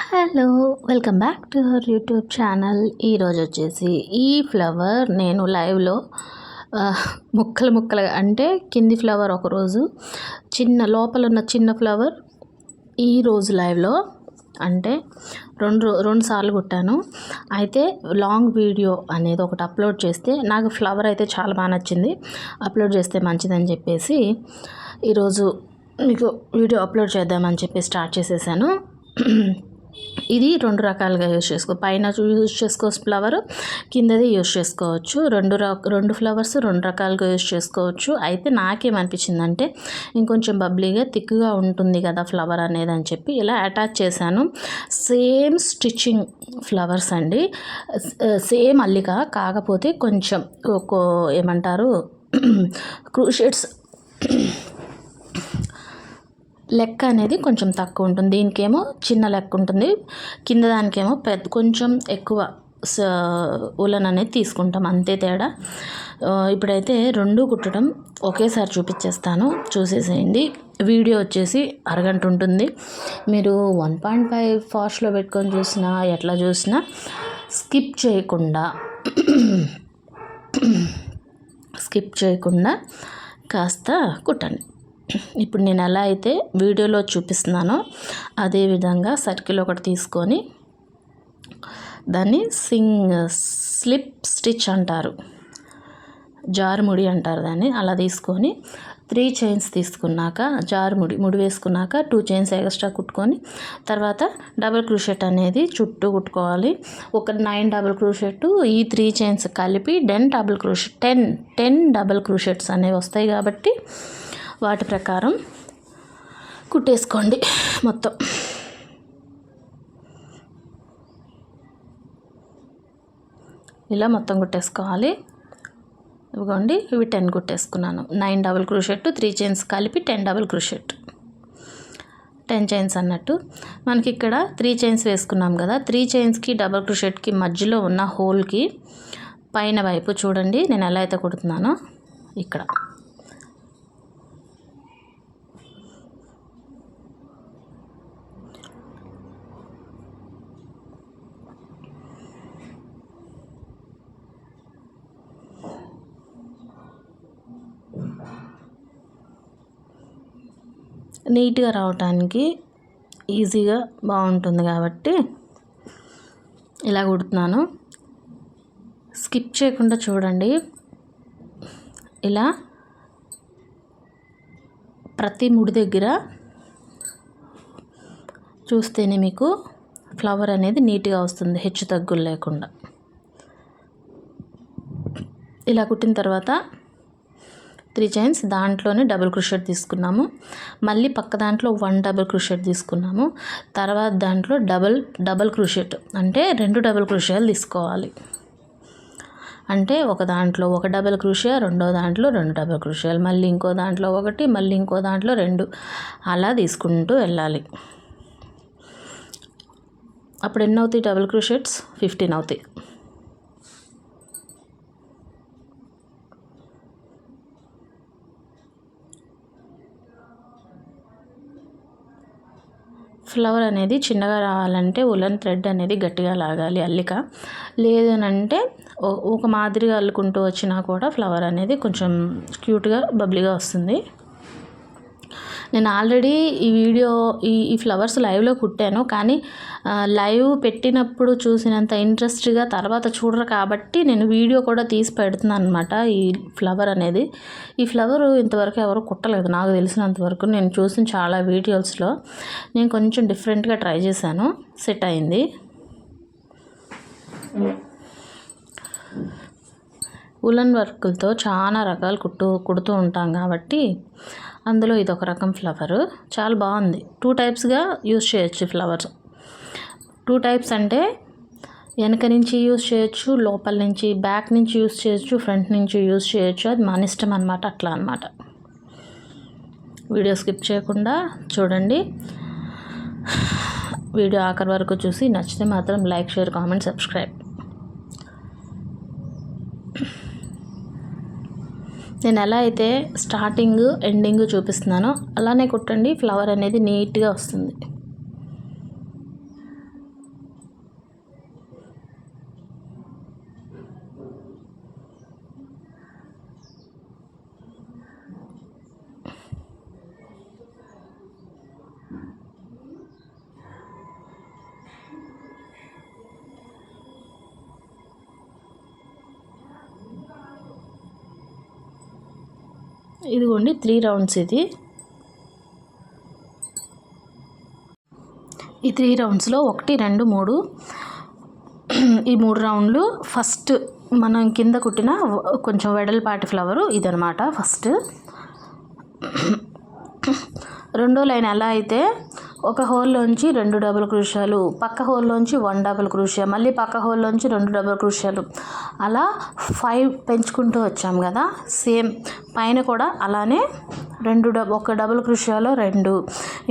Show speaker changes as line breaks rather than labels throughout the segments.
Hello, welcome back to our YouTube channel. ఈరోజు వచ్చేసి ఈ ఫ్లవర్ నేను లైవ్లో ముక్కలు ముక్కలుగా అంటే కింది ఫ్లవర్ ఒకరోజు లోపల ఉన్న చిన్న ఫ్లవర్ ఈరోజు లైవ్లో అంటే రెండు సార్లు కుట్టాను. అయితే లాంగ్ వీడియో అనేది ఒకటి అప్లోడ్ చేస్తే నాకు ఫ్లవర్ అయితే చాలా బాగా నచ్చింది. అప్లోడ్ చేస్తే మంచిదని చెప్పేసి ఈరోజు మీకు వీడియో అప్లోడ్ చేద్దామని చెప్పి స్టార్ట్ చేసేసాను. ఇది రెండు రకాలుగా యూజ్ పైన యూజ్ చేసుకోవచ్చు ఫ్లవర్, కిందది యూజ్ చేసుకోవచ్చు. రెండు ఫ్లవర్స్ రెండు రకాలుగా యూజ్ చేసుకోవచ్చు. అయితే నాకేమనిపించిందంటే ఇంకొంచెం బబ్లీగా థిక్గా ఉంటుంది కదా ఫ్లవర్ అనేది అని చెప్పి ఇలా అటాచ్ చేశాను. సేమ్ స్టిచ్చింగ్ ఫ్లవర్స్ అండి, సేమ్ అల్లిక, కాకపోతే కొంచెం ఏమంటారు క్రూషెట్స్ లెక్క అనేది కొంచెం తక్కువ ఉంటుంది. దీనికేమో చిన్న లెక్క ఉంటుంది, కింద దానికేమో కొంచెం ఎక్కువ ఉలన్ అనేది తీసుకుంటాం, అంతే తేడా. ఇప్పుడైతే రెండు కుట్టడం ఒకేసారి చూపించేస్తాను, చూసేసేయండి. వీడియో వచ్చేసి అరగంట ఉంటుంది. మీరు 1.5 ఫాస్ట్లో పెట్టుకొని చూసినా ఎట్లా చూసినా స్కిప్ చేయకుండా కాస్త కుట్టండి. ఇప్పుడు నేను ఎలా అయితే వీడియోలో చూపిస్తున్నానో అదేవిధంగా సర్కిల్ ఒకటి తీసుకొని దాన్ని స్లిప్ స్టిచ్ అంటారు, జారుముడి అంటారు దాన్ని. అలా తీసుకొని 3 చైన్స్ తీసుకున్నాక ముడి వేసుకున్నాక 2 చైన్స్ ఎక్స్ట్రా కుట్టుకొని తర్వాత డబుల్ క్రూషెట్ అనేది చుట్టూ కుట్టుకోవాలి. ఒక 9 డబుల్ క్రూషెట్, ఈ 3 చైన్స్ కలిపి 10 డబుల్ క్రూషెట్స్ అనేవి వస్తాయి. కాబట్టి వాటి ప్రకారం కుట్టేసుకోండి మొత్తం. ఇలా మొత్తం కుట్టేసుకోవాలి. ఇవ్వండి, ఇవి 10 కుట్టేసుకున్నాను. 9 డబుల్ క్రూషెట్, 3 చైన్స్ కలిపి 10 డబుల్ క్రూషెట్, 10 చైన్స్ అన్నట్టు. మనకి ఇక్కడ 3 చైన్స్ వేసుకున్నాం కదా, 3 చైన్స్కి డబుల్ క్రూషెట్కి మధ్యలో ఉన్న హోల్కి పైన వైపు చూడండి నేను ఎలా అయితే కుడుతున్నానో ఇక్కడ నీట్గా రావటానికి ఈజీగా బాగుంటుంది కాబట్టి ఇలా కుడుతున్నాను. స్కిప్ చేయకుండా చూడండి. ఇలా ప్రతి ముడి దగ్గర చూస్తేనే మీకు ఫ్లవర్ అనేది నీట్గా వస్తుంది, హెచ్చు తగ్గులు లేకుండా. ఇలా కుట్టిన తర్వాత 3 చైన్స్, దాంట్లోనే డబుల్ క్రూషెట్ తీసుకున్నాము. మళ్ళీ పక్క దాంట్లో 1 డబుల్ క్రూషెట్ తీసుకున్నాము. తర్వాత దాంట్లో డబుల్ క్రూషెట్ అంటే 2 డబుల్ క్రూషియాలు తీసుకోవాలి. అంటే ఒక దాంట్లో 1 డబుల్ క్రూషియా, రెండో దాంట్లో 2 డబుల్ క్రూషియాలు, మళ్ళీ ఇంకో దాంట్లో 1, మళ్ళీ ఇంకో దాంట్లో 2, అలా తీసుకుంటూ వెళ్ళాలి. అప్పుడు ఎన్ని అవుతాయి డబుల్ క్రూషెట్స్? 15 అవుతాయి. ఫ్లవర్ అనేది చిన్నగా రావాలంటే ఉలన్ థ్రెడ్ అనేది గట్టిగా లాగాలి అల్లిక. లేదనంటే ఒక మాదిరిగా అల్లుకుంటూ వచ్చినా కూడా ఫ్లవర్ అనేది కొంచెం క్యూట్గా బబ్లీగా వస్తుంది. నేను ఆల్రెడీ ఈ ఫ్లవర్స్ లైవ్లో కుట్టాను, కానీ లైవ్ పెట్టినప్పుడు చూసినంత ఇంట్రెస్ట్గా తర్వాత చూడరు కాబట్టి నేను వీడియో కూడా తీసి పెడుతున్నాను అనమాట. ఈ ఫ్లవర్ అనేది, ఈ ఫ్లవర్ ఇంతవరకు ఎవరు కుట్టలేదు నాకు తెలిసినంతవరకు. నేను చూసిన చాలా వీడియోస్లో నేను కొంచెం డిఫరెంట్గా ట్రై చేశాను, సెట్ అయింది. ఉలన్ వర్క్లతో చాలా రకాలు కుడుతూ ఉంటాం కాబట్టి అందులో ఇదొక రకం ఫ్లవరు, చాలా బాగుంది. 2 టైప్స్గా యూజ్ చేయొచ్చు ఫ్లవర్స్. 2 టైప్స్ అంటే వెనక నుంచి యూజ్ చేయొచ్చు, లోపల నుంచి బ్యాక్ నుంచి యూజ్ చేయొచ్చు, ఫ్రంట్ నుంచి యూజ్ చేయొచ్చు. అది మన ఇష్టం అనమాట, అట్లా అనమాట. వీడియో స్కిప్ చేయకుండా చూడండి. వీడియో ఆఖరి వరకు చూసి నచ్చితే మాత్రం లైక్, షేర్, కామెంట్, సబ్స్క్రైబ్. నేను ఎలా అయితే స్టార్టింగ్ ఎండింగ్ చూపిస్తున్నానో అలానే కుట్టండి, ఫ్లవర్ అనేది నీట్గా వస్తుంది. ఇదిగోండి 3 రౌండ్స్ ఇది. ఈ 3 రౌండ్స్లో 1, 2, 3 ఈ 3 రౌండ్లు ఫస్ట్ మనం కింద కుట్టిన కొంచెం వెడల్పాటి ఫ్లవరు ఇదనమాట. ఫస్ట్ రెండో లైన్ ఎలా అయితే ఒక హోల్లోంచి 2 డబుల్ క్రోషియాలు, పక్క హోల్లోంచి 1 డబుల్ క్రోషియా, మళ్ళీ పక్క హోల్లోంచి 2 డబుల్ క్రోషియాలు, అలా 5 పెంచుకుంటూ వచ్చాం కదా. సేమ్ పైన కూడా అలానే ఒక డబుల్ క్రోషియాలో 2,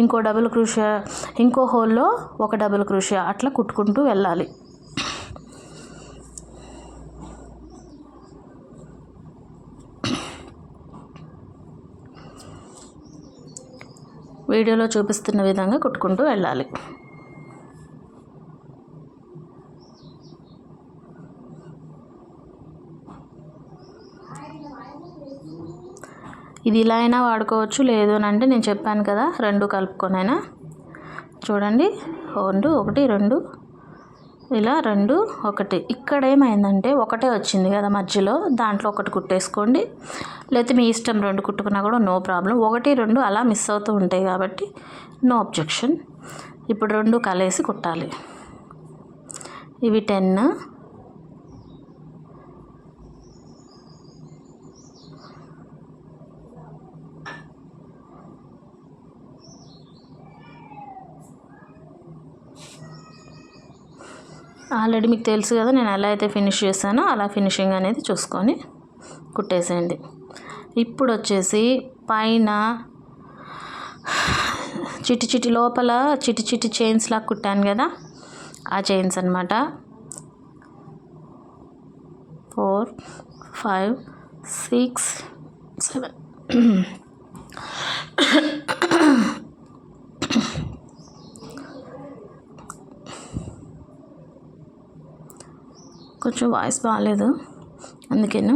ఇంకో డబుల్ క్రోషియా, ఇంకో హోల్లో 1 డబుల్ క్రోషియా, అట్లా కుట్టుకుంటూ వెళ్ళాలి. వీడియోలో చూపిస్తున్న విధంగా కుట్టుకుంటూ వెళ్ళాలి. ఇది ఇలా అయినా వాడుకోవచ్చు, లేదు అని అంటే నేను చెప్పాను కదా 2 కలుపుకొనైనా. చూడండి 1, 2 ఇలా 2, 1. ఇక్కడ ఏమైందంటే ఒకటే వచ్చింది కదా మధ్యలో, దాంట్లో ఒకటి కుట్టేసుకోండి, లేకపోతే మీ ఇష్టం 2 కుట్టుకున్నా కూడా నో ప్రాబ్లం. 1, 2 అలా మిస్ అవుతూ ఉంటాయి కాబట్టి నో అబ్జెక్షన్. ఇప్పుడు 2 కలిసి కుట్టాలి. ఇవి 10, ఆల్రెడీ మీకు తెలుసు కదా నేను ఎలా అయితే ఫినిష్ చేశానో అలా ఫినిషింగ్ అనేది చూసుకొని కుట్టేసేయండి. ఇప్పుడు వచ్చేసి పైన చిటి లోపల చిటి చైన్స్ లాగా కుట్టాను కదా, ఆ చైన్స్ అనమాట. 4, 5, 6, 7 కొంచెం వాయిస్ బాగాలేదు అందుకేను.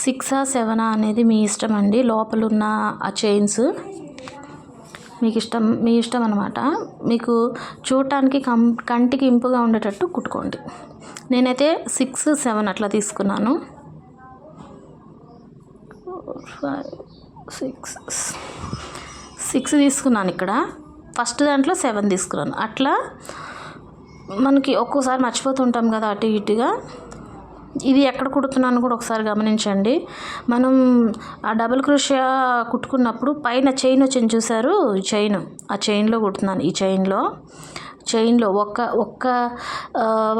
6 or 7 అనేది మీ ఇష్టం అండి. లోపల ఉన్న ఆ చైన్స్ మీ ఇష్టం అనమాట. మీకు చూడటానికి కంటికి ఇంపుగా ఉండేటట్టు కుట్టుకోండి. నేనైతే 6, 7 అట్లా తీసుకున్నాను. 6 తీసుకున్నాను ఇక్కడ. ఫస్ట్ దాంట్లో 7 తీసుకున్నాను. అట్లా మనకి ఒక్కోసారి మర్చిపోతుంటాం కదా అటు ఇటుగా. ఇది ఎక్కడ కుడుతున్నాను కూడా ఒకసారి గమనించండి. మనం ఆ డబుల్ క్రోషియా కుట్టుకున్నప్పుడు పైన చైన్ వచ్చింది చూసారు, ఆ చైన్లో కుడుతున్నాను. ఈ చైన్లో ఒక్క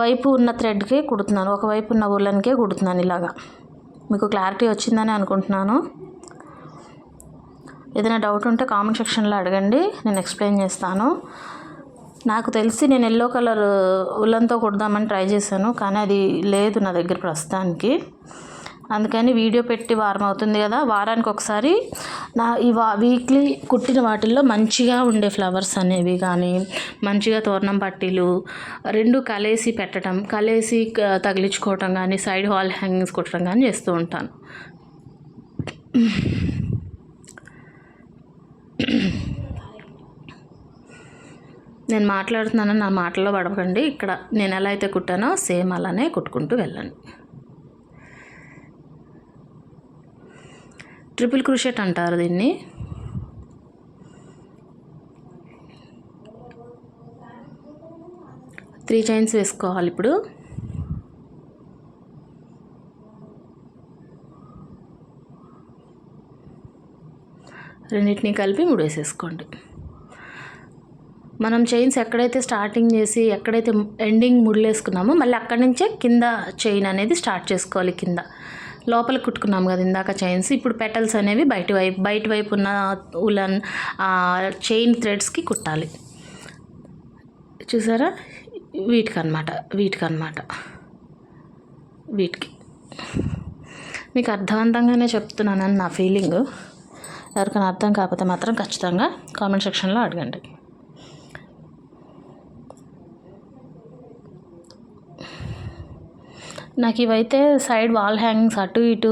వైపు ఉన్న థ్రెడ్కే కుడుతున్నాను, ఒకవైపు ఉన్న ఉల్లన్కే కుడుతున్నాను. ఇలాగా మీకు క్లారిటీ వచ్చిందని అనుకుంటున్నాను. ఏదైనా డౌట్ ఉంటే కామెంట్ సెక్షన్లో అడగండి, నేను ఎక్స్ప్లెయిన్ చేస్తాను. నాకు తెలిసి నేను ఎల్లో కలర్ ఉల్లన్తో కుడదామని ట్రై చేశాను, కానీ అది లేదు నా దగ్గర ప్రస్తుతానికి. అందుకని వీడియో పెట్టి వారం అవుతుంది కదా, వారానికి ఒకసారి ఈ వీక్లీ కుట్టిన వాటిల్లో మంచిగా ఉండే ఫ్లవర్స్ అనేవి కానీ, మంచిగా తోరణం పట్టీలు 2 కలిసి పెట్టడం, కలిసి తగిలించుకోవటం కానీ, సైడ్ వాల్ హ్యాంగింగ్స్ కుట్టడం కానీ చేస్తూ ఉంటాను. నేను మాట్లాడుతున్నాను, నా మాటల్లో పడకండి. ఇక్కడ నేను ఎలా అయితే కుట్టానో సేమ్ అలానే కుట్టుకుంటూ వెళ్ళండి. ట్రిపుల్ క్రోషెట్ అంటారు దీన్ని. త్రీ చైన్స్ వేసుకోవాలి. ఇప్పుడు రెండింటినీ కలిపి 3 వేసేసుకోండి. మనం చైన్స్ ఎక్కడైతే స్టార్టింగ్ చేసి ఎక్కడైతే ఎండింగ్ ముడిలేసుకున్నామో మళ్ళీ అక్కడి నుంచే కింద చైన్ అనేది స్టార్ట్ చేసుకోవాలి. కింద లోపల కుట్టుకున్నాము కదా ఇందాక చైన్స్, ఇప్పుడు పెటల్స్ అనేవి బయట వైపు ఉన్న ఉలన్ చైన్ థ్రెడ్స్కి కుట్టాలి. చూసారా, వీటికి మీకు అర్థవంతంగానే చెప్తున్నానని నా ఫీలింగ్. ఎవరికైనా అర్థం కాకపోతే మాత్రం ఖచ్చితంగా కామెంట్ సెక్షన్లో అడగండి. నాకు ఇవైతే సైడ్ వాల్ హ్యాంగింగ్స్ అటు ఇటు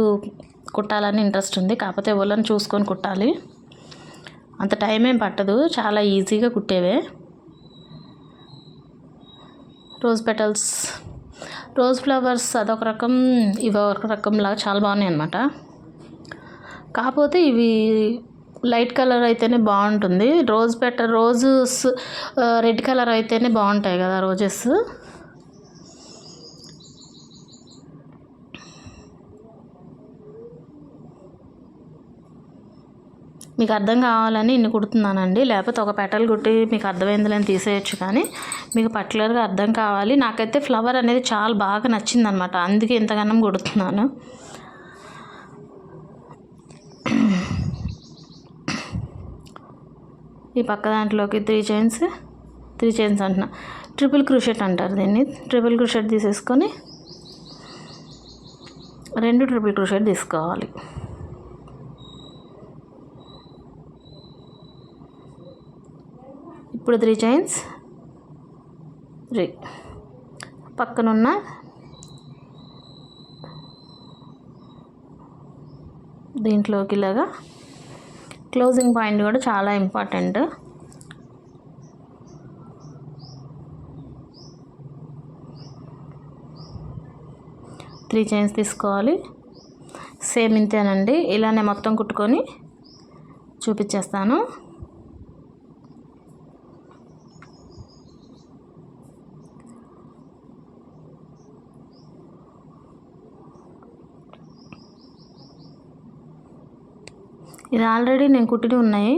కుట్టాలని ఇంట్రెస్ట్ ఉంది, కాకపోతే ఉలన్ చూసుకొని కుట్టాలి. అంత టైం ఏం పట్టదు, చాలా ఈజీగా కుట్టేవే. రోజ్ ఫ్లవర్స్ అదొక రకం, ఇవి ఒక రకంలాగా చాలా బాగున్నాయి అన్నమాట. కాకపోతే ఇవి లైట్ కలర్ అయితేనే బాగుంటుంది. రోజెస్ రెడ్ కలర్ అయితేనే బాగుంటాయి కదా రోజెస్. మీకు అర్థం కావాలని ఇన్ని కుడుతున్నానండి, లేకపోతే ఒక పెటల్ కుట్టి మీకు అర్థమైందని తీసేయచ్చు, కానీ మీకు పర్టికులర్గా అర్థం కావాలి. నాకైతే ఫ్లవర్ అనేది చాలా బాగా నచ్చిందనమాట, అందుకే ఇంతగానం కుడుతున్నాను. ఈ పక్క దాంట్లోకి త్రీ చైన్స్ అంటున్నా, ట్రిపుల్ క్రూషెట్ అంటారు దీన్ని. ట్రిపుల్ క్రూషెట్ తీసేసుకొని 2 ట్రిపుల్ క్రూషెట్ తీసుకోవాలి. ఇప్పుడు 3 చైన్స్ పక్కనున్న దీంట్లోకి ఇలాగా క్లోజింగ్ పాయింట్ కూడా చాలా ఇంపార్టెంట్. త్రీ చైన్స్ తీసుకోవాలి. సేమ్ ఇంతేనండి, ఇలానే మొత్తం కుట్టుకొని చూపించేస్తాను. ఇది ఆల్రెడీ నేను కుట్టి ఉన్నాయి,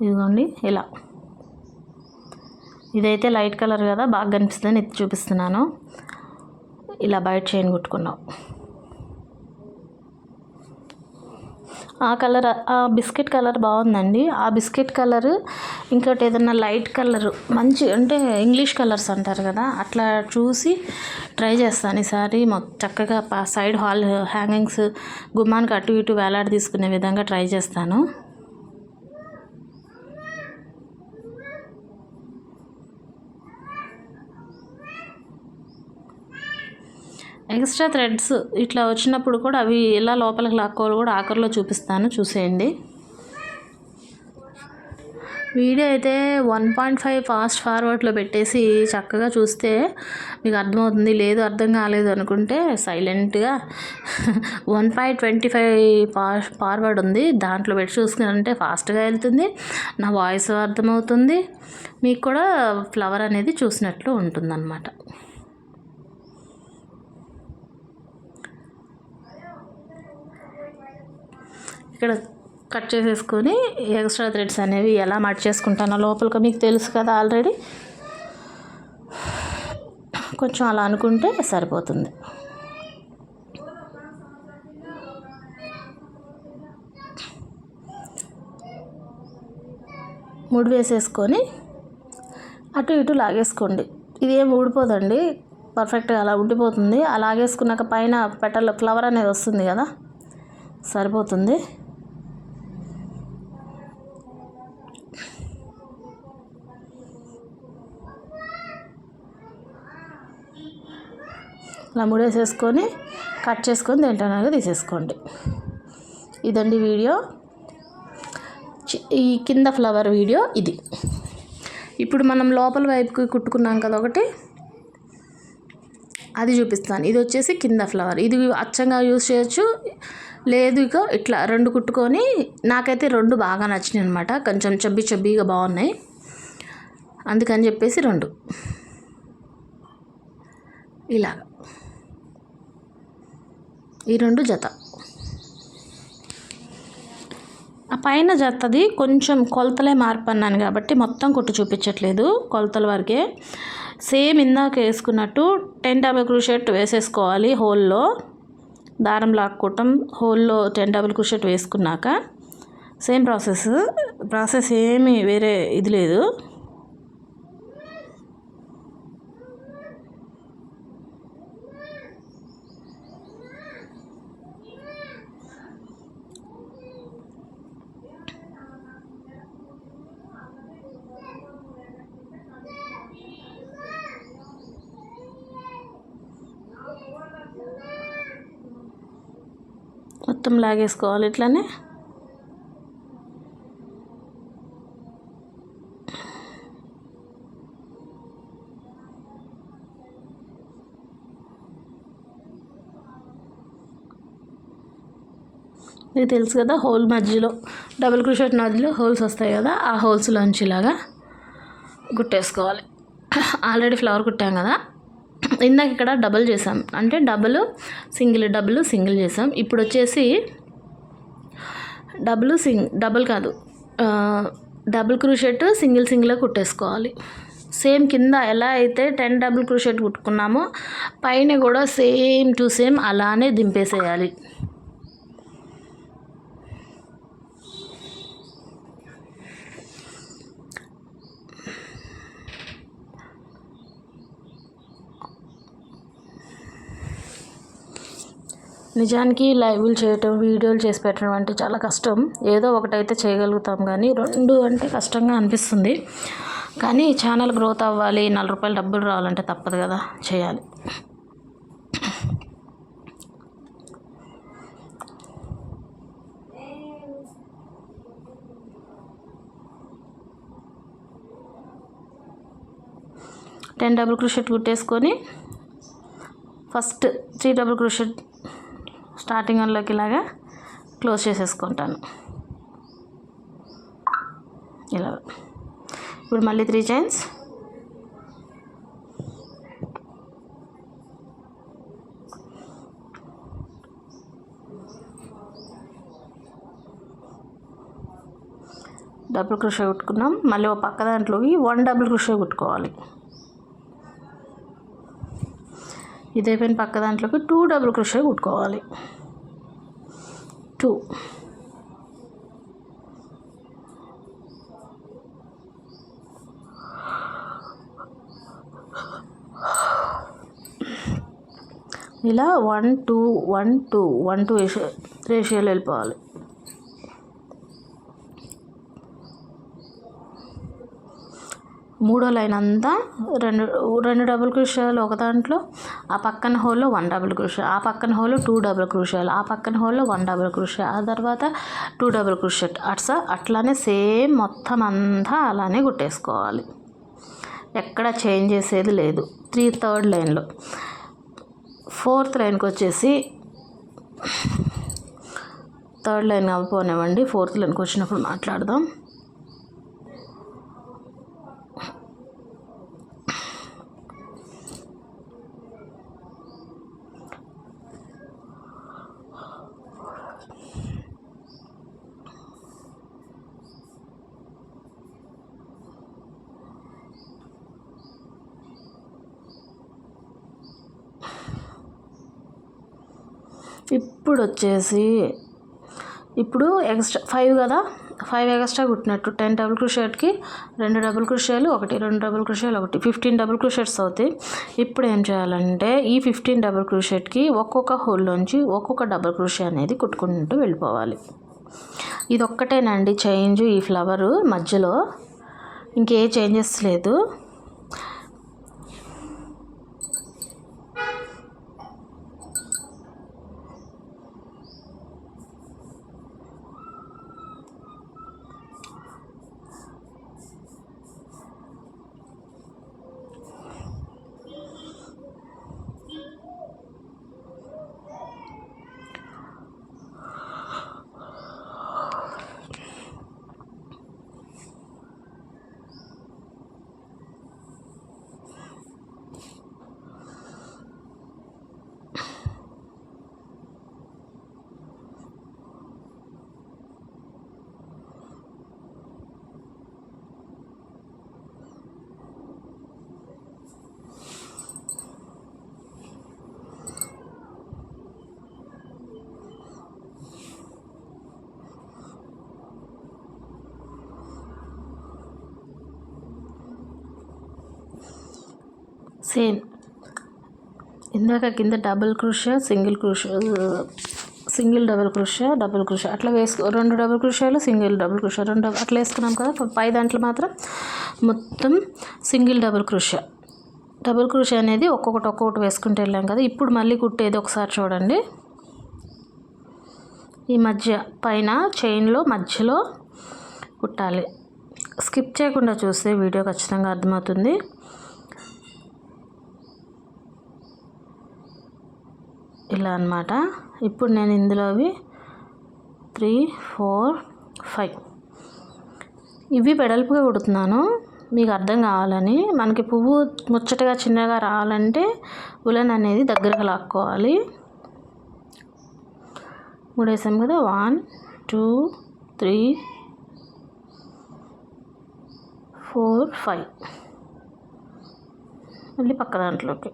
ఇదిగోండి ఇలా. ఇదైతే లైట్ కలర్ కదా, బాగా కనిపిస్తుందని ఎత్తి చూపిస్తున్నాను. ఇలా బయట చైన్ కుట్టుకున్నాం. ఆ కలర్, ఆ బిస్కెట్ కలర్ బాగుందండి. ఆ బిస్కెట్ కలర్ ఇంకోటి ఏదన్నా లైట్ కలర్ మంచి, అంటే ఇంగ్లీష్ కలర్స్ అంటారు కదా, అట్లా చూసి ట్రై చేస్తాను ఈసారి. చక్కగా సైడ్ హాల్ హ్యాంగింగ్స్ గుమ్మానికి అటు ఇటు వేలాడి తీసుకునే విధంగా ట్రై చేస్తాను. ఎక్స్ట్రా థ్రెడ్స్ ఇట్లా వచ్చినప్పుడు కూడా అవి ఎలా లోపలికి లాక్కోవాలి కూడా ఆఖరిలో చూపిస్తాను, చూసేయండి. వీడియో అయితే 1.5 ఫాస్ట్ ఫార్వర్డ్లో పెట్టేసి చక్కగా చూస్తే మీకు అర్థమవుతుంది. లేదు అర్థం కాలేదు అనుకుంటే సైలెంట్గా 1.25 ఫార్వర్డ్ ఉంది, దాంట్లో పెట్టి చూసుకుంటే ఫాస్ట్గా వెళ్తుంది. నా వాయిస్ అర్థమవుతుంది, మీకు కూడా ఫ్లవర్ అనేది చూసినట్లు ఉంటుందన్నమాట. ఇక్కడ కట్ చేసేసుకొని ఎక్స్ట్రా థ్రెడ్స్ అనేవి ఎలా మట్ చేసుకుంటానో లోపలికి మీకు తెలుసు కదా ఆల్రెడీ, కొంచెం అలా అనుకుంటే సరిపోతుంది. ముడి వేసేసుకొని అటు ఇటు లాగేసుకోండి. ఇదేం ఊడిపోదండి, పర్ఫెక్ట్గా అలా ఉండిపోతుంది. అలా లాగేసుకున్నాక పైన పెటల్ ఫ్లవర్ అనేది వస్తుంది కదా, సరిపోతుంది. ఇలా ముడేసేసుకొని కట్ చేసుకొని దేంటనగా తీసేసుకోండి. ఇదండి వీడియో, ఈ కింద ఫ్లవర్ వీడియో ఇది. ఇప్పుడు మనం లోపల వైపుకి కుట్టుకున్నాం కదా ఒకటి, అది చూపిస్తాను. ఇది వచ్చేసి కింద ఫ్లవర్, ఇది అచ్చంగా యూజ్ చేయొచ్చు, లేదు ఇక ఇట్లా 2 కుట్టుకొని. నాకైతే 2 బాగా నచ్చినాయి అనమాట, కొంచెం చబ్బీగా బాగున్నాయి, అందుకని చెప్పేసి 2 ఇలా, ఈ 2 జత. ఆ పైన జతది కొంచెం కొలతలే మార్పు అన్నాను కాబట్టి మొత్తం కుట్టు చూపించట్లేదు, కొలతల వరకే. సేమ్ ఇందాక వేసుకున్నట్టు 10 డబుల్ క్రోషెట్ వేసేసుకోవాలి. హోల్లో దారం లాక్కోవటం, హోల్లో 10 డబుల్ క్రోషెట్ వేసుకున్నాక సేమ్ ప్రాసెస్ ఏమీ వేరే ఇది లేదు. మొత్తం లాగేసుకోవాలి ఇట్లానే. ఇది తెలుసు కదా, హోల్ మధ్యలో డబుల్ క్రోషెట్ మధ్యలో హోల్స్ వస్తాయి కదా, ఆ హోల్స్లోంచి ఇలాగా కుట్టేసుకోవాలి. ఆల్రెడీ ఫ్లవర్ కుట్టాం కదా, ఇందాక ఇక్కడ డబుల్ చేసాం, అంటే డబుల్ సింగిల్ చేసాం. ఇప్పుడు వచ్చేసి డబుల్ క్రోషెట్ సింగిల్ కుట్టేసుకోవాలి. సేమ్ కింద ఎలా అయితే 10 డబుల్ క్రోషెట్ కుట్టుకున్నామో పైన కూడా సేమ్ టు సేమ్ అలానే దింపేసేయాలి. నిజానికి లైవ్లు చేయటం, వీడియోలు చేసి పెట్టడం అంటే చాలా కష్టం. ఏదో ఒకటైతే చేయగలుగుతాం, కానీ 2 అంటే కష్టంగా అనిపిస్తుంది. కానీ ఛానల్ గ్రోత్ అవ్వాలి, 4 రూపాయలు డబ్బులు రావాలంటే తప్పదు కదా, చేయాలి. టెన్ డబుల్ క్రోషెట్ కుట్టేసుకొని ఫస్ట్ 3 డబుల్ క్రోషెట్ స్టార్టింగ్ వన్లోకి ఇలాగా క్లోజ్ చేసేసుకుంటాను. ఇలా ఇప్పుడు మళ్ళీ 3 చైన్స్, డబుల్ క్రోషే కుట్టుకున్నాం. మళ్ళీ ఒక పక్క దాంట్లోకి 1 డబుల్ క్రోషే కుట్టుకోవాలి. ఇదైపోయిన పక్క దాంట్లోకి 2 డబుల్ క్రోషే కుట్టుకోవాలి. 2 ఇలా 1 2 1 2 1 2 రేషియోలో వెళ్ళిపోవాలి. మూడో లైన్ అంతా రెండు డబుల్ క్రోషేలు ఒక దాంట్లో, ఆ పక్కన హోల్లో 1 డబుల్ క్రోషే, ఆ పక్కన హోల్లో 2 డబుల్ క్రోషేలు, ఆ పక్కన హోల్లో 1 డబుల్ క్రోషే, ఆ తర్వాత 2 డబుల్ క్రోషెట్. అట్లానే సేమ్ మొత్తం అంతా అలానే కుట్టేసుకోవాలి. ఎక్కడ చేంజ్ చేసేది లేదు. 3rd లైన్లో 4th లైన్కి వచ్చేసి 3rd లైన్ అవ్వనివ్వండి, 4th లైన్కి వచ్చినప్పుడు మాట్లాడదాం. ఇప్పుడు ఎక్స్ట్రా 5 కదా, 5 ఎక్స్ట్రా కుట్టినట్టు 10 డబుల్ క్రోషెట్కి 2 డబుల్ క్రోషేలు ఒకటి, 2 డబుల్ క్రోషేలు ఒకటి, 15 డబుల్ క్రోషెట్స్ అవుతాయి. ఇప్పుడు ఏం చేయాలంటే ఈ 15 డబుల్ క్రోషెట్కి ఒక్కొక్క హోల్లోంచి ఒక్కొక్క డబుల్ క్రోషే అనేది కుట్టుకుంటూ వెళ్ళిపోవాలి. ఇది ఒక్కటేనండి చేంజ్ ఈ ఫ్లవరు మధ్యలో, ఇంకే చేంజెస్ లేదు. సేమ్ ఇందాక కింద double crochet single double crochet అట్లా వేసుకో, 2 డబుల్ క్రోషేలు సింగిల్ డబుల్ క్రోషే, 2 అట్లా వేసుకున్నాం కదా. పై దాంట్లో మాత్రం మొత్తం సింగిల్ డబుల్ క్రోషే అనేది ఒక్కొక్కటి వేసుకుంటూ వెళ్ళాం కదా. ఇప్పుడు మళ్ళీ కుట్టేది ఒకసారి చూడండి. ఈ మధ్య పైన చైన్లో మధ్యలో కుట్టాలి. స్కిప్ చేయకుండా చూస్తే వీడియో ఖచ్చితంగా అర్థమవుతుంది. ఇలా అన్నమాట. ఇప్పుడు నేను ఇందులోవి 3 4 5 ఇవి వెడల్పుగా కుడుతున్నాను మీకు అర్థం కావాలని. మనకి పువ్వు ముచ్చటగా చిన్నగా రావాలంటే ఉలన్ అనేది దగ్గరకు లాక్కోవాలి. 3 వేసాం కదా, 1 2 3 4 5 మళ్ళీ పక్క దాంట్లోకి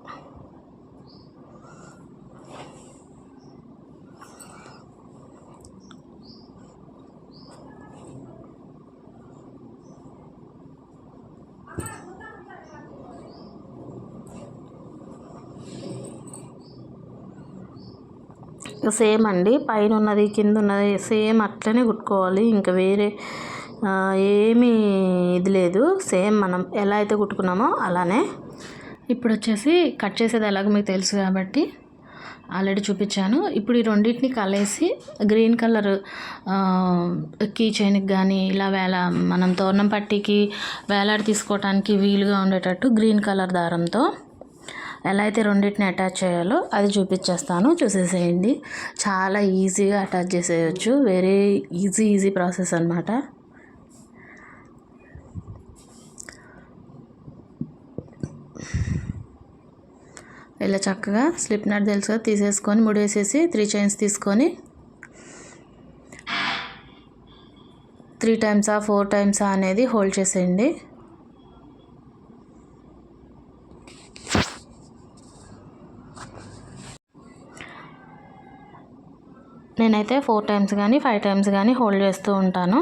సేమ్ అండి. పైన ఉన్నది కింద ఉన్నది సేమ్ అట్లనే కుట్టుకోవాలి. ఇంకా వేరే ఏమీ ఇది లేదు. సేమ్ మనం ఎలా అయితే కుట్టుకున్నామో అలానే. ఇప్పుడు వచ్చేసి కట్ చేసేది ఎలాగో మీకు తెలుసు కాబట్టి ఆల్రెడీ చూపించాను. ఇప్పుడు ఈ రెండింటిని కలిసి గ్రీన్ కలర్ కీ చైన్కి కానీ ఇలా మనం తోరణం పట్టీకి వేలాడి తీసుకోవడానికి వీలుగా ఉండేటట్టు గ్రీన్ కలర్ దారంతో ఎలా అయితే రెండింటిని అటాచ్ చేయాలో అది చూపించేస్తాను, చూసేసేయండి. చాలా ఈజీగా అటాచ్ చేసేయచ్చు. వెరీ ఈజీ ప్రాసెస్ అన్నమాట. ఇలా చక్కగా స్లిప్ నాట్ తెలుసుగా తీసేసుకొని ముడేసేసి 3 చైన్స్ తీసుకొని 3 టైమ్సా 4 టైమ్సా అనేది హోల్డ్ చేసేయండి. నేనైతే 4 టైమ్స్ కానీ 5 టైమ్స్ కానీ హోల్డ్ చేస్తూ ఉంటాను.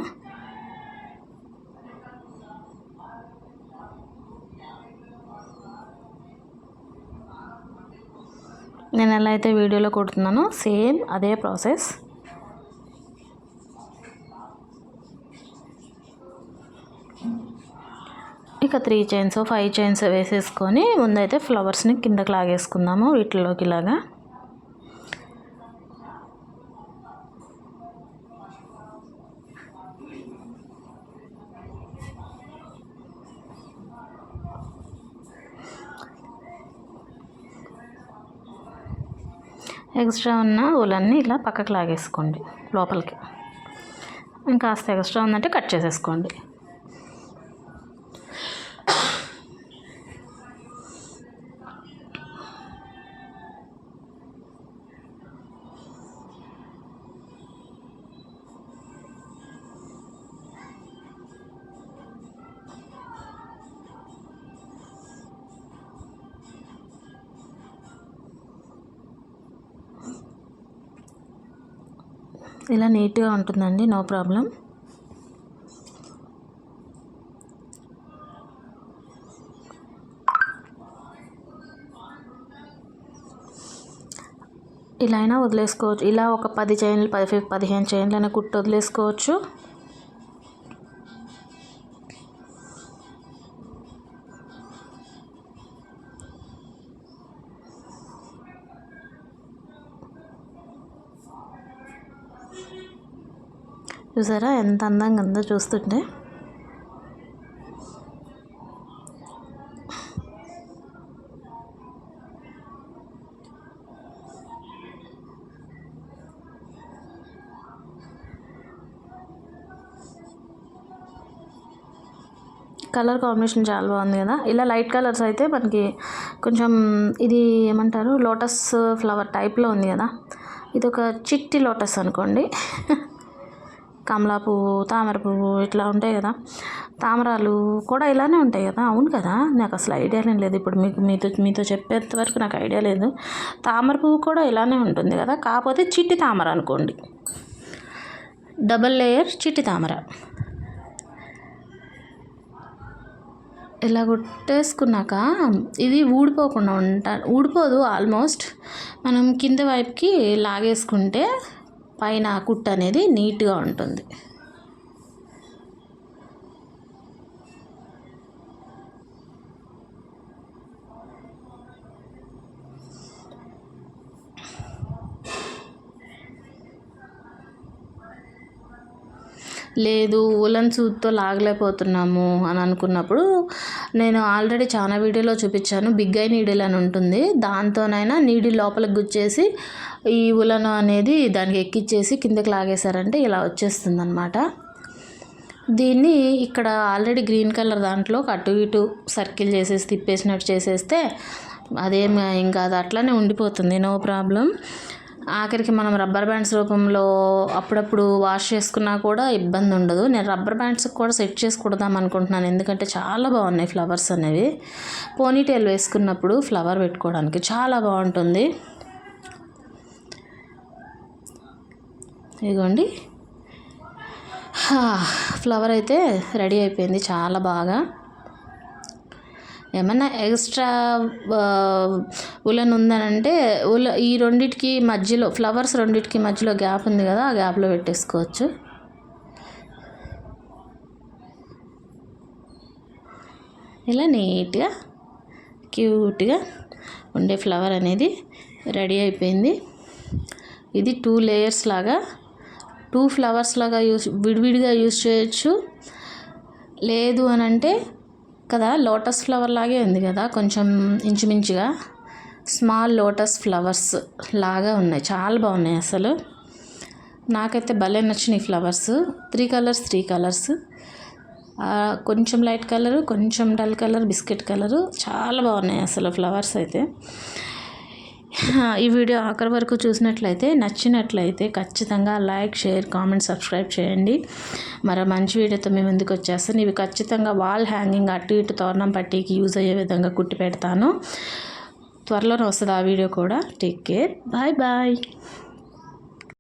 నేను ఎలా అయితే వీడియోలో కుడుతున్నానో సేమ్ అదే ప్రాసెస్. ఇక 3 చైన్స్ 5 చైన్స్ వేసేసుకొని ముందైతే ఫ్లవర్స్ని కిందకి లాగేసుకుందాము వీటిలోకి ఇలాగా. ఎక్స్ట్రా ఉన్న ఉలన్ని ఇలా పక్కకు లాగేసుకోండి లోపలికి. ఇంకాస్త ఎక్స్ట్రా ఉందంటే కట్ చేసేసుకోండి. ఇలా నీట్గా ఉంటుందండి, నో ప్రాబ్లం. ఇలా అయినా వదిలేసుకోవచ్చు. ఇలా ఒక 10 చైన్లు 15 చైన్లు అయినా కుట్టి వదిలేసుకోవచ్చు. చూసారా ఎంత అందంగా ఉందో చూస్తుంటే. కలర్ కాంబినేషన్ చాలా బాగుంది కదా. ఇలా లైట్ కలర్స్ అయితే మనకి కొంచెం ఇది ఏమంటారు లోటస్ ఫ్లవర్ టైప్లో ఉంది కదా. ఇది ఒక చిట్టి లోటస్ అనుకోండి. కమలా పువ్వు తామర పువ్వు ఇట్లా ఉంటాయి కదా, తామరాలు కూడా ఇలానే ఉంటాయి కదా. అవును కదా, నాకు అసలు ఐడియా లేదు. ఇప్పుడు మీతో చెప్పేంత వరకు నాకు ఐడియా లేదు. తామర పువ్వు కూడా ఇలానే ఉంటుంది కదా, కాకపోతే చిట్టి తామర అనుకోండి, డబల్ లేయర్ చిట్టి తామర. ఇలా కుట్టేసుకున్నాక ఇది ఊడిపోకుండా ఊడిపోదు ఆల్మోస్ట్. మనం కింద వైపుకి లాగేసుకుంటే పైన కుట్టు అనేది నీట్గా ఉంటుంది. లేదు ఉలన్ సూత్తో లాగలేకపోతున్నాము అని అనుకున్నప్పుడు నేను ఆల్రెడీ చాలా వీడియోలో చూపించాను. బిగ్ ఐ నీడిల్ అని ఉంటుంది. దాంతోనైనా నీడిల్ లోపలికి గుచ్చేసి ఈ ఉలను అనేది దానికి ఎక్కిచ్చేసి కిందకి లాగేశారంటే ఇలా వచ్చేస్తుంది అనమాట. దీన్ని ఇక్కడ ఆల్రెడీ గ్రీన్ కలర్ దాంట్లో అటు ఇటు సర్కిల్ చేసేసి తిప్పేసినట్టు చేసేస్తే అదేం ఇంకా అది అట్లానే ఉండిపోతుంది, నో ప్రాబ్లం. ఆఖరికి మనం రబ్బర్ బ్యాండ్స్ రూపంలో అప్పుడప్పుడు వాష్ చేసుకున్నా కూడా ఇబ్బంది ఉండదు. నేను రబ్బర్ బ్యాండ్స్కి కూడా సెట్ చేసి కుడదాం అనుకుంటున్నాను, ఎందుకంటే చాలా బాగున్నాయి ఫ్లవర్స్ అనేవి. పోనీటైల్ వేసుకున్నప్పుడు ఫ్లవర్ పెట్టుకోవడానికి చాలా బాగుంటుంది. ఇదిగోండి, ఫ్లవర్ అయితే రెడీ అయిపోయింది చాలా బాగా. ఏమన్నా ఎక్స్ట్రా ఉలన్ ఉందనంటే ఈ రెండిటికి మధ్యలో ఫ్లవర్స్ రెండిటికి మధ్యలో గ్యాప్ ఉంది కదా, ఆ గ్యాప్లో పెట్టేసుకోవచ్చు. ఇలా నీట్గా క్యూట్గా ఉండే ఫ్లవర్ అనేది రెడీ అయిపోయింది. ఇది 2 లేయర్స్ లాగా 2 ఫ్లవర్స్ లాగా విడివిడిగా యూజ్ చేయొచ్చు. లేదు అని అంటే కదా, లోటస్ ఫ్లవర్ లాగే ఉంది కదా, కొంచెం ఇంచుమించుగా స్మాల్ లోటస్ ఫ్లవర్స్ లాగా ఉన్నాయి. చాలా బాగున్నాయి అసలు. నాకైతే భలే నచ్చినాయి ఫ్లవర్స్. 3 కలర్స్, కొంచెం లైట్ కలరు, కొంచెం డల్ కలర్, బిస్కెట్ కలరు, చాలా బాగున్నాయి అసలు ఫ్లవర్స్ అయితే. ఈ వీడియో ఆఖరి వరకు చూసినట్లయితే నచ్చినట్లయితే ఖచ్చితంగా లైక్, షేర్, కామెంట్, సబ్స్క్రైబ్ చేయండి. మరో మంచి వీడియోతో మీ ముందుకు వచ్చేస్తాను. ఇవి ఖచ్చితంగా వాల్ హ్యాంగింగ్ అటు ఇటు తోరణం పట్టీకి యూజ్ అయ్యే విధంగా కుట్టి పెడతాను. త్వరలోనే వస్తుంది ఆ వీడియో కూడా. Take care, bye bye.